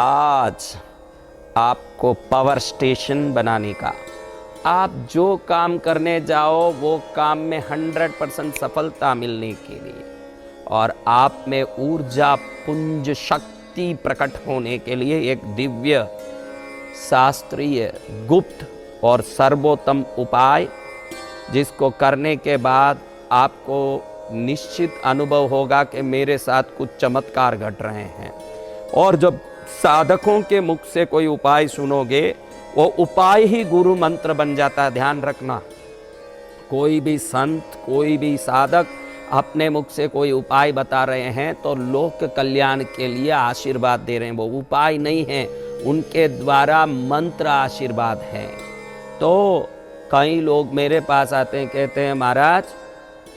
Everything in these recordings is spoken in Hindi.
आज आपको पावर स्टेशन बनाने का, आप जो काम करने जाओ वो काम में 100% सफलता मिलने के लिए और आप में ऊर्जा पुंज शक्ति प्रकट होने के लिए एक दिव्य शास्त्रीय गुप्त और सर्वोत्तम उपाय, जिसको करने के बाद आपको निश्चित अनुभव होगा कि मेरे साथ कुछ चमत्कार घट रहे हैं। और जब साधकों के मुख से कोई उपाय सुनोगे, वो उपाय ही गुरु मंत्र बन जाता है। ध्यान रखना, कोई भी संत, कोई भी साधक अपने मुख से कोई उपाय बता रहे हैं तो लोक कल्याण के लिए आशीर्वाद दे रहे हैं। वो उपाय नहीं है, उनके द्वारा मंत्र आशीर्वाद है। तो कई लोग मेरे पास आते हैं, कहते हैं महाराज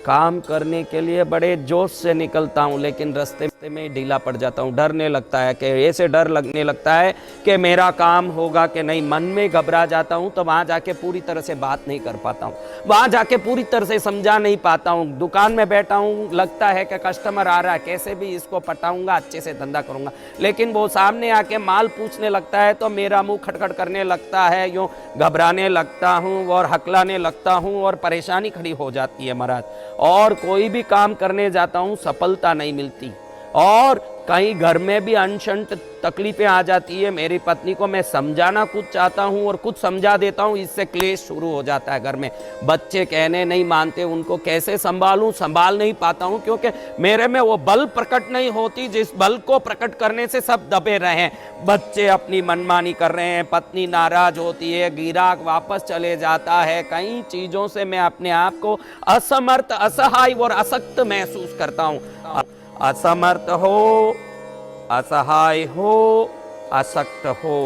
काम करने के लिए बड़े जोश से निकलता हूँ, लेकिन रास्ते में ढीला पड़ जाता हूँ, डरने लगता है कि ऐसे डर लगने लगता है कि मेरा काम होगा कि नहीं, मन में घबरा जाता हूँ। तो वहाँ जाके पूरी तरह से बात नहीं कर पाता हूँ, वहाँ जाके पूरी तरह से समझा नहीं पाता हूँ। दुकान में बैठा हूँ, लगता है कि कस्टमर आ रहा है, कैसे भी इसको पटाऊंगा, अच्छे से धंधा करूंगा, लेकिन वो सामने आके माल पूछने लगता है तो मेरा मुंह खटखट करने लगता है, यूँ घबराने लगता हूँ और हकलाने लगता हूँ और परेशानी खड़ी हो जाती है महाराज। और कोई भी काम करने जाता हूँ सफलता नहीं मिलती, और कहीं घर में भी अनशन तकलीफें आ जाती है। मेरी पत्नी को मैं समझाना कुछ चाहता हूँ और कुछ समझा देता हूँ, इससे क्लेश शुरू हो जाता है घर में। बच्चे कहने नहीं मानते, उनको कैसे संभालूं, संभाल नहीं पाता हूँ, क्योंकि मेरे में वो बल प्रकट नहीं होती जिस बल को प्रकट करने से सब दबे रहे हैं। बच्चे अपनी मनमानी कर रहे हैं, पत्नी नाराज होती है, गिराक वापस चले जाता है। कई चीजों से मैं अपने आप को असमर्थ, असहाय और अशक्त महसूस करता हूँ। असमर्थ हो, असहाय हो, अशक्त हो,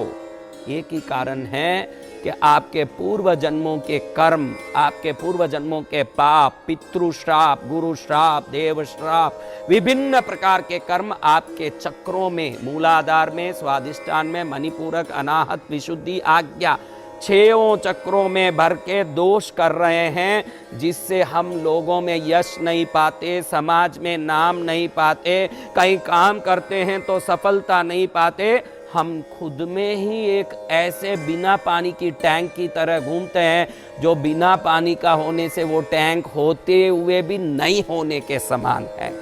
एक ही कारण है कि आपके पूर्व जन्मों के कर्म, आपके पूर्व जन्मों के पाप, पितृ श्राप, गुरु श्राप, देव श्राप, विभिन्न प्रकार के कर्म आपके चक्रों में, मूलाधार में, स्वादिष्ठान में, मणिपूरक, अनाहत, विशुद्धि, आज्ञा, 6 चक्रों में भर के दोष कर रहे हैं, जिससे हम लोगों में यश नहीं पाते, समाज में नाम नहीं पाते, कहीं काम करते हैं तो सफलता नहीं पाते। हम खुद में ही एक ऐसे बिना पानी की टैंक की तरह घूमते हैं, जो बिना पानी का होने से वो टैंक होते हुए भी नहीं होने के समान है।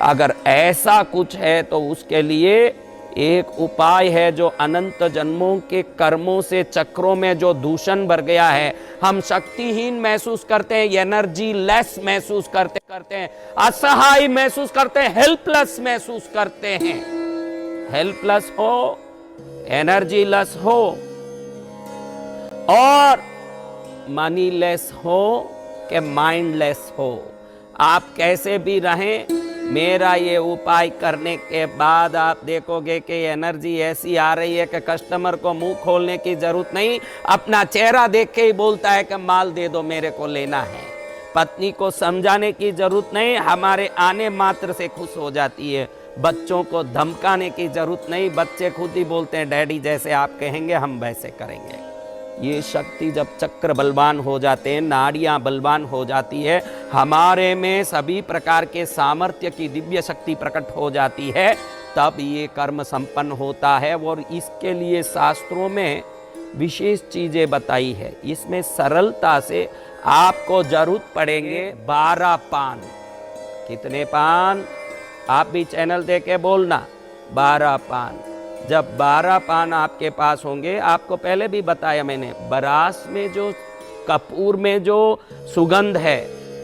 अगर ऐसा कुछ है तो उसके लिए एक उपाय है, जो अनंत जन्मों के कर्मों से चक्रों में जो दूषण भर गया है, हम शक्तिहीन महसूस करते हैं, एनर्जी लेस महसूस करते हैं, असहाय महसूस करते हैं, हेल्पलेस महसूस करते हैं। हेल्पलेस हो, एनर्जी लेस हो और मनी लेस हो कि माइंडलेस हो, आप कैसे भी रहें, मेरा ये उपाय करने के बाद आप देखोगे कि एनर्जी ऐसी आ रही है कि कस्टमर को मुंह खोलने की जरूरत नहीं, अपना चेहरा देख के ही बोलता है कि माल दे दो, मेरे को लेना है। पत्नी को समझाने की जरूरत नहीं, हमारे आने मात्र से खुश हो जाती है। बच्चों को धमकाने की जरूरत नहीं, बच्चे खुद ही बोलते हैं डैडी जैसे आप कहेंगे हम वैसे करेंगे। ये शक्ति जब चक्र बलवान हो जाते हैं, नाड़ियाँ बलवान हो जाती है, हमारे में सभी प्रकार के सामर्थ्य की दिव्य शक्ति प्रकट हो जाती है, तब ये कर्म संपन्न होता है। और इसके लिए शास्त्रों में विशेष चीज़ें बताई है। इसमें सरलता से आपको जरूरत पड़ेंगे 12 पान। कितने पान? आप भी चैनल देख के बोलना, 12 पान। जब 12 पान आपके पास होंगे, आपको पहले भी बताया मैंने, बरास में जो, कपूर में जो सुगंध है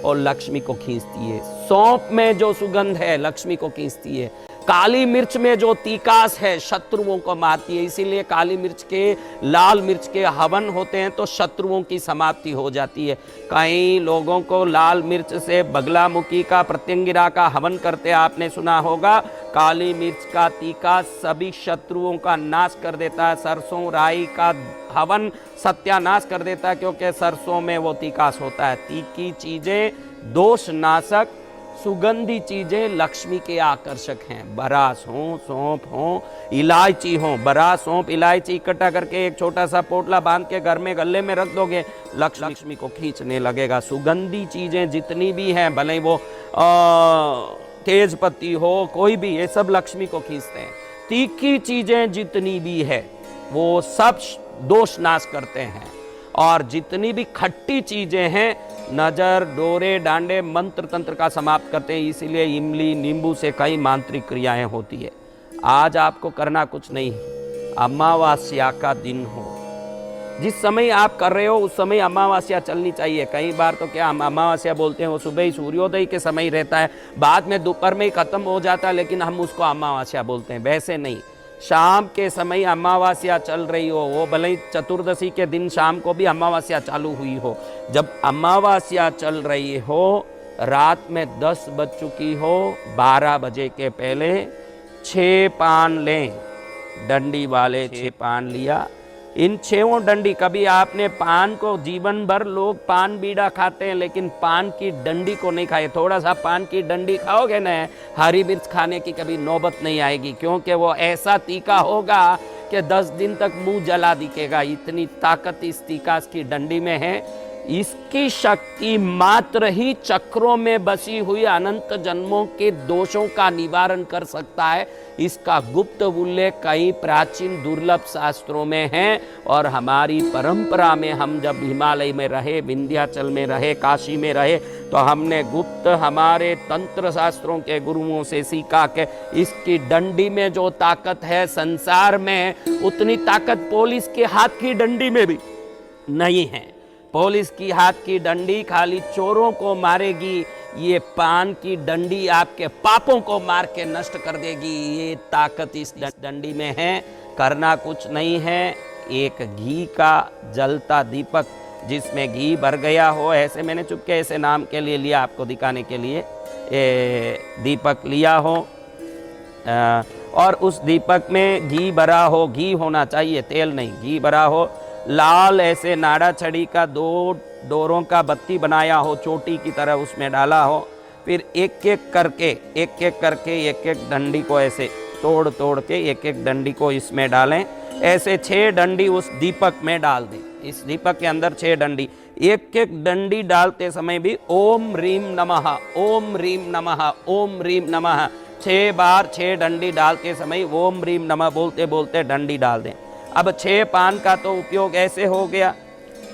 और लक्ष्मी को खींचती है, सौंफ में जो सुगंध है लक्ष्मी को खींचती है, काली मिर्च में जो तीकास है शत्रुओं को मारती है। इसीलिए काली मिर्च के, लाल मिर्च के हवन होते हैं तो शत्रुओं की समाप्ति हो जाती है। कई लोगों को लाल मिर्च से बगलामुखी का, प्रत्यंगिरा का हवन करते आपने सुना होगा। काली मिर्च का तीखा सभी शत्रुओं का नाश कर देता है। सरसों राई का हवन सत्यानाश कर देता है, क्योंकि सरसों में वो तीखास होता है। तीखी चीजें दोष नाशक, सुगंधी चीजें लक्ष्मी के आकर्षक हैं। बरास हो, सौंफ हो, इलायची हो, बरास, सौंफ, इलायची इकट्ठा करके एक छोटा सा पोटला बांध के घर में गले में रख दोगे, लक्ष्मी को खींचने लगेगा। सुगंधी चीजें जितनी भी हैं, भले वो तेज पत्ती हो, कोई भी, ये सब लक्ष्मी को खींचते हैं। तीखी चीजें जितनी भी है वो सब दोष नाश करते हैं, और जितनी भी खट्टी चीजें हैं नजर, डोरे, डांडे, मंत्र तंत्र का समाप्त करते हैं। इसीलिए इमली, नींबू से कई मांत्रिक क्रियाएं होती है। आज आपको करना कुछ नहीं, अमावस्या का दिन हो, जिस समय आप कर रहे हो उस समय अमावस्या चलनी चाहिए। कई बार तो क्या हम अमावस्या बोलते हैं, वो सुबह ही सूर्योदय के समय ही रहता है, बाद में दोपहर में ही खत्म हो जाता है, लेकिन हम उसको अमावस्या बोलते हैं। वैसे नहीं, शाम के समय अमावस्या चल रही हो, वो भले ही चतुर्दशी के दिन शाम को भी अमावस्या चालू हुई हो, जब अमावस्या चल रही हो, रात में 10 बज चुकी हो, 12 बजे के पहले 6 पान लें, डंडी वाले 6 पान लिया। इन 6 डंडी, कभी आपने पान को, जीवन भर लोग पान बीड़ा खाते हैं लेकिन पान की डंडी को नहीं खाए। थोड़ा सा पान की डंडी खाओगे ना, हरी मिर्च खाने की कभी नौबत नहीं आएगी, क्योंकि वो ऐसा तीखा होगा कि 10 दिन तक मुंह जला दिखेगा। इतनी ताकत इस तीखा की डंडी में है। इसकी शक्ति मात्र ही चक्रों में बसी हुई अनंत जन्मों के दोषों का निवारण कर सकता है। इसका गुप्त उल्लेख कई प्राचीन दुर्लभ शास्त्रों में है, और हमारी परंपरा में हम जब हिमालय में रहे, विंध्याचल में रहे, काशी में रहे, तो हमने गुप्त हमारे तंत्र शास्त्रों के गुरुओं से सीखा कि इसकी डंडी में जो ताकत है, संसार में उतनी ताकत पुलिस के हाथ की डंडी में भी नहीं है। पुलिस की हाथ की डंडी खाली चोरों को मारेगी, ये पान की डंडी आपके पापों को मार के नष्ट कर देगी। ये ताकत इस डंडी में है। करना कुछ नहीं है, एक घी का जलता दीपक जिसमें घी भर गया हो, ऐसे मैंने चुपके ऐसे नाम के लिए लिया, आपको दिखाने के लिए ये दीपक लिया हो, और उस दीपक में घी भरा हो, घी होना चाहिए, तेल नहीं, घी भरा हो। लाल ऐसे नाड़ा छड़ी का 2 डोरों का बत्ती बनाया हो, चोटी की तरह उसमें डाला हो। फिर एक एक करके एक एक डंडी को ऐसे तोड़ के एक डंडी को इसमें डालें। ऐसे 6 डंडी उस दीपक में डाल दें। इस दीपक के अंदर 6 डंडी, एक डंडी डालते समय भी ओम रीम नमः, ओम रीम नमः, ओम रीम नमः 6 बार 6 डंडी डालते समय ओम रीम नमः बोलते बोलते डंडी डाल दें। अब 6 पान का तो उपयोग ऐसे हो गया।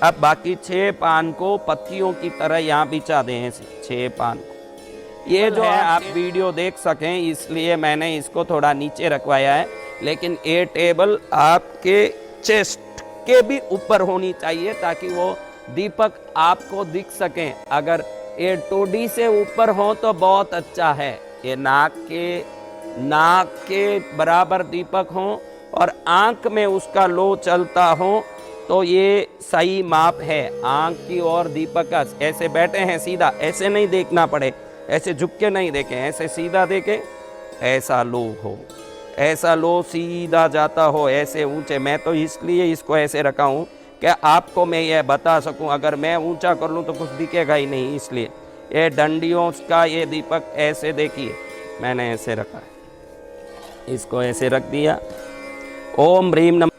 अब बाकी 6 पान को पत्तियों की तरह यहाँ बिछा दें, ऐसे 6 पान को। ये जो है आप वीडियो देख सकें इसलिए मैंने इसको थोड़ा नीचे रखवाया है, लेकिन ये टेबल आपके चेस्ट के भी ऊपर होनी चाहिए ताकि वो दीपक आपको दिख सकें। अगर ये टोडी से ऊपर हो तो बहुत अच्छा है। ये नाक के बराबर दीपक हो और आंख में उसका लो चलता हो तो ये सही माप है। आंख की ओर दीपक का ऐसे बैठे हैं सीधा, ऐसे नहीं देखना पड़े, ऐसे झुक के नहीं देखें, ऐसे सीधा देखें, ऐसा लो हो, ऐसा लो सीधा जाता हो, ऐसे ऊंचे। मैं तो इसलिए इसको ऐसे रखा हूँ कि आपको मैं ये बता सकूँ। अगर मैं ऊंचा कर लूँ तो कुछ दिखेगा ही नहीं, इसलिए ये डंडियों का ये दीपक ऐसे देखिए, मैंने ऐसे रखा है, इसको ऐसे रख दिया। ओम ह्रीम नमः,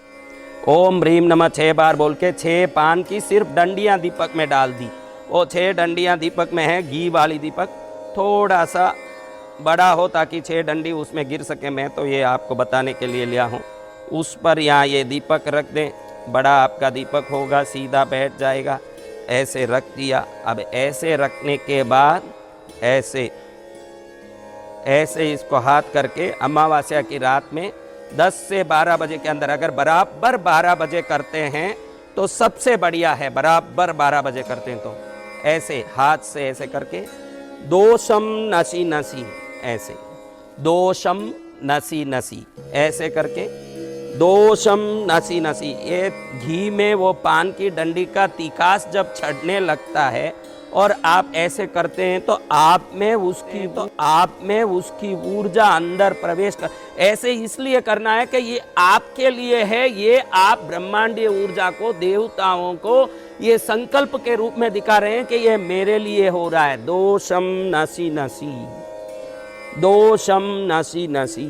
ओम ह्रीम नमः 6 बार बोल के 6 पान की सिर्फ डंडियाँ दीपक में डाल दी। वो 6 डंडियाँ दीपक में है, घी वाली दीपक थोड़ा सा बड़ा हो ताकि 6 डंडी उसमें गिर सके। मैं तो ये आपको बताने के लिए लिया हूँ। उस पर यहाँ ये दीपक रख दें, बड़ा आपका दीपक होगा, सीधा बैठ जाएगा। ऐसे रख दिया। अब ऐसे रखने के बाद ऐसे इसको हाथ करके अमावस्या की रात में 10 से 12 बजे के अंदर, अगर बराबर 12 बजे करते हैं तो सबसे बढ़िया है। बराबर 12 बजे करते हैं तो ऐसे हाथ से ऐसे करके दोषम नसी नसी, ऐसे दोषम नसी नसी ऐसे करके दोषम नसी नसी। ये घी में वो पान की डंडी का तीखास जब चढ़ने लगता है और आप ऐसे करते हैं तो आप में उसकी ऊर्जा अंदर प्रवेश कर। ऐसे इसलिए करना है कि ये आपके लिए है। ये आप ब्रह्मांडीय ऊर्जा को, देवताओं को ये संकल्प के रूप में दिखा रहे हैं कि ये मेरे लिए हो रहा है। दोषम नसी नसी, दोषम नसी नसी,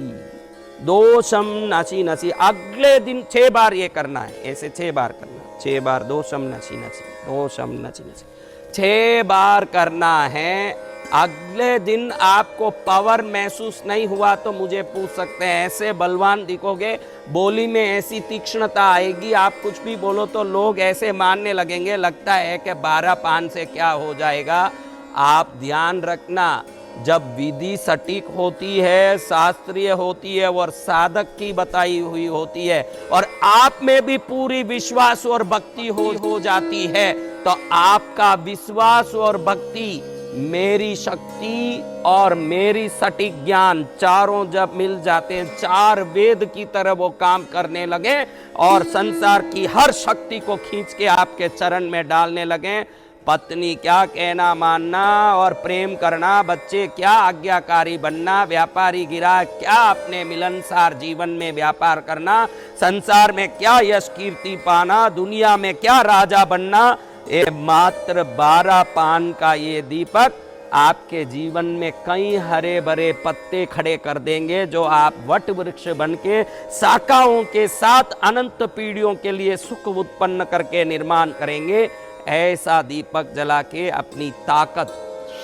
दोषम नसी नसी। अगले दिन 6 बार ये करना है, ऐसे 6 बार करना, 6 बार दोषम नसी नसी, दोषम नसी नसी 6 बार करना है। अगले दिन आपको पावर महसूस नहीं हुआ तो मुझे पूछ सकते हैं। ऐसे बलवान दिखोगे, बोली में ऐसी तीक्ष्णता आएगी, आप कुछ भी बोलो तो लोग ऐसे मानने लगेंगे, लगता है कि 12 पान से क्या हो जाएगा। आप ध्यान रखना, जब विधि सटीक होती है, शास्त्रीय होती है और साधक की बताई हुई होती है और आप में भी पूरी विश्वास और भक्ति हो जाती है, तो आपका विश्वास और भक्ति, मेरी शक्ति और मेरी सटीक ज्ञान चारों जब मिल जाते हैं, 4 वेद की तरह वो काम करने लगे और संसार की हर शक्ति को खींच के आपके चरण में डालने लगे। पत्नी क्या कहना मानना और प्रेम करना, बच्चे क्या आज्ञाकारी बनना, व्यापारी गिरा क्या अपने मिलनसार जीवन में व्यापार करना, संसार में क्या यश कीर्ति पाना, दुनिया में क्या राजा बनना, ये मात्र 12 पान का ये दीपक आपके जीवन में कई हरे भरे पत्ते खड़े कर देंगे, जो आप वट वृक्ष बन के शाखाओं के साथ अनंत पीढ़ियों के लिए सुख उत्पन्न करके निर्माण करेंगे। ऐसा दीपक जला के अपनी ताकत,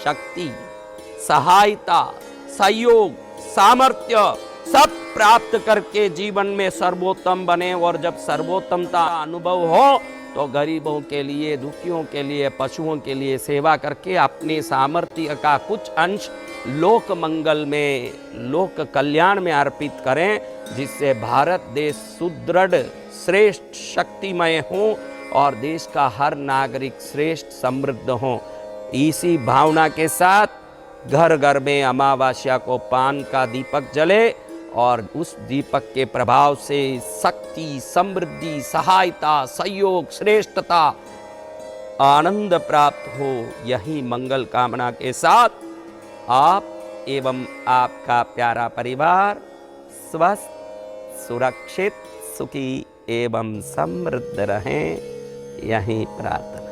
शक्ति, सहायता, सहयोग, सामर्थ्य सब प्राप्त करके जीवन में सर्वोत्तम बने। और जब सर्वोत्तमता अनुभव हो तो गरीबों के लिए, दुखियों के लिए, पशुओं के लिए सेवा करके अपने सामर्थ्य का कुछ अंश लोक मंगल में, लोक कल्याण में अर्पित करें, जिससे भारत देश सुदृढ़, श्रेष्ठ, शक्तिमय हो और देश का हर नागरिक श्रेष्ठ, समृद्ध हो। इसी भावना के साथ घर घर में अमावस्या को पान का दीपक जले और उस दीपक के प्रभाव से शक्ति, समृद्धि, सहायता, सहयोग, श्रेष्ठता, आनंद प्राप्त हो। यही मंगल कामना के साथ आप एवं आपका प्यारा परिवार स्वस्थ, सुरक्षित, सुखी एवं समृद्ध रहें, यही प्रार्थना।